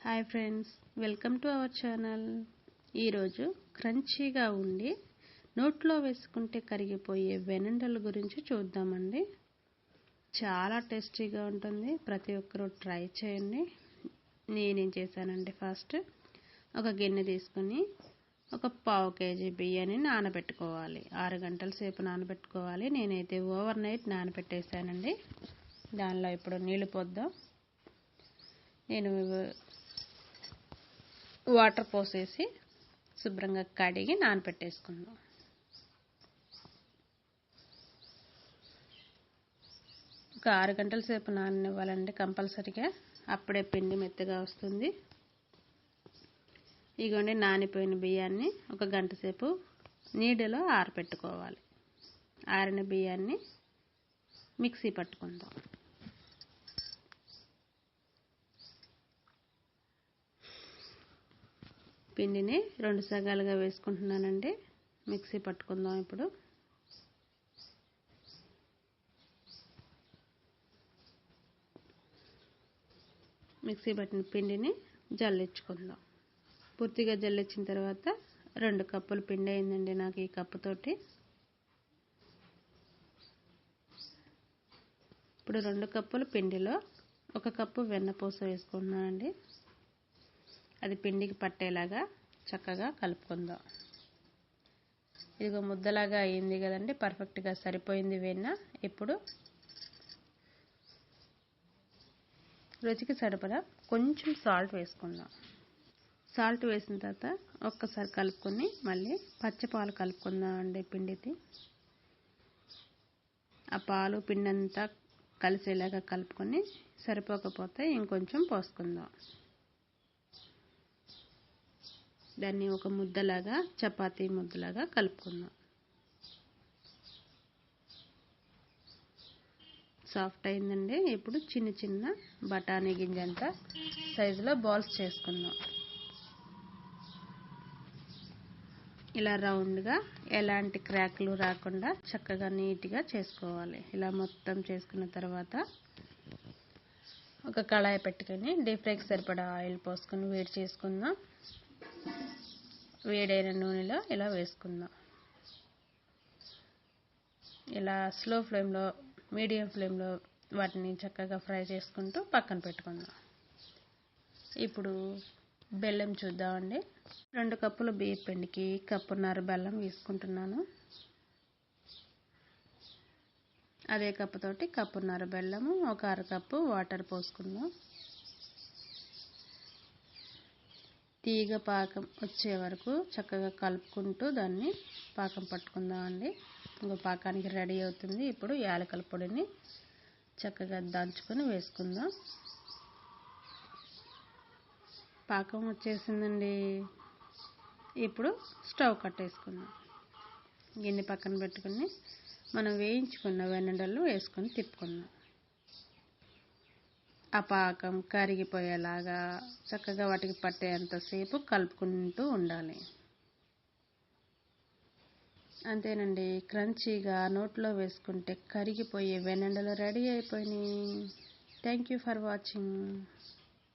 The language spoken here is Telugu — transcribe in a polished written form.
Hi friends, welcome to our channel. ఈరోజు క్రంచీగా ఉండి నోట్లో వేసుకుంటే కరిగిపోయే వెనండల గురించి చూద్దామండి. చాలా టేస్టీగా ఉంటుంది. ప్రతి ఒక్కరూ ట్రై చేయండి. నేనేం చేశానంటే, ఫస్ట్ ఒక గిన్నె తీసుకుని ఒక పావు కేజీ బియ్యాన్ని నానబెట్టుకోవాలి. 6 గంటల సేపు నానబెట్టుకోవాలి. నేనైతే ఓవర్ నైట్ నానబెట్టేశానండి. దానిలో ఇప్పుడు నీళ్లు పోద్దాం. నేను వాటర్ పోసేసి శుభ్రంగా కడిగి నానబెట్టేసుకుందాం. ఒక 6 గంటల సేపు నాననివ్వాలండి కంపల్సరీగా. అప్పుడే పిండి మెత్తగా వస్తుంది. ఇగోండి, నానిపోయిన బియ్యాన్ని ఒక గంట సేపు నీడలో ఆరబెట్టుకోవాలి. ఆరిన బియ్యాన్ని మిక్సీ పట్టుకుందాం. పిండిని 2 సగాలుగా వేసుకుంటున్నానండి. మిక్సీ పట్టుకుందాం. ఇప్పుడు మిక్సీ పట్టిన పిండిని జల్లించుకుందాం. పూర్తిగా జల్లించిన తర్వాత 2 కప్పులు పిండి అయిందండి నాకు ఈ కప్పుతోటి. ఇప్పుడు 2 కప్పుల పిండిలో 1 కప్పు వెన్నపూస వేసుకుంటున్నానండి. అది పిండికి పట్టేలాగా చక్కగా కలుపుకుందాం. ఇదిగో ముద్దలాగా అయింది కదండి, పర్ఫెక్ట్గా సరిపోయింది వెన్న. ఇప్పుడు రుచికి సరిపడా కొంచెం సాల్ట్ వేసుకుందాం. సాల్ట్ వేసిన తర్వాత ఒక్కసారి కలుపుకొని మళ్ళీ పచ్చిపాలు కలుపుకుందాం అండి పిండికి. ఆ పాలు పిండి అంతా కలిసేలాగా కలుపుకొని సరిపోకపోతే ఇంకొంచెం పోసుకుందాం. దాన్ని ఒక ముద్దలాగా, చపాతీ ముద్దలాగా కలుపుకుందాం. సాఫ్ట్ అయిందండి. ఇప్పుడు చిన్న చిన్న బఠానీ గింజంత సైజులో బాల్స్ చేసుకుందాం. ఇలా రౌండ్గా ఎలాంటి క్రాక్లు రాకుండా చక్కగా నీట్గా చేసుకోవాలి. ఇలా మొత్తం చేసుకున్న తర్వాత ఒక కళాయి పెట్టుకొని డీప్ ఫ్రైకి సరిపడా ఆయిల్ పోసుకొని వేడి చేసుకుందాం. వేడైన నూనెలో ఇలా వేసుకుందాం. ఇలా స్లో ఫ్లేమ్లో, మీడియం ఫ్లేమ్లో వాటిని చక్కగా ఫ్రై చేసుకుంటూ పక్కన పెట్టుకుందాం. ఇప్పుడు బెల్లం చూద్దామండి. 2 కప్పుల బియ్యం పిండికి కప్పున్నర బెల్లం వేసుకుంటున్నాను. అదే కప్పుతోటి కప్పున్నర బెల్లము, ఒక అరకప్పు వాటర్ పోసుకుందాం. తీగ పాకం వచ్చే వరకు చక్కగా కలుపుకుంటూ దాన్ని పాకం పట్టుకుందామండి. ఇంకో పాకానికి రెడీ అవుతుంది. ఇప్పుడు యాలకుల పొడిని చక్కగా దంచుకొని వేసుకుందాం. పాకం వచ్చేసిందండి. ఇప్పుడు స్టవ్ కట్టేసుకుందాం. గిన్నె పక్కన పెట్టుకుని మనం వేయించుకున్న వెన్నడలు వేసుకొని తిప్పుకుందాం. ఆ పాకం కరిగిపోయేలాగా చక్కగా వాటికి పట్టేంతసేపు కలుపుకుంటూ ఉండాలి. అంతేనండి, క్రంచీగా నోట్లో వేసుకుంటే కరిగిపోయే వెనండలు రెడీ అయిపోయినాయి. Thank you for watching.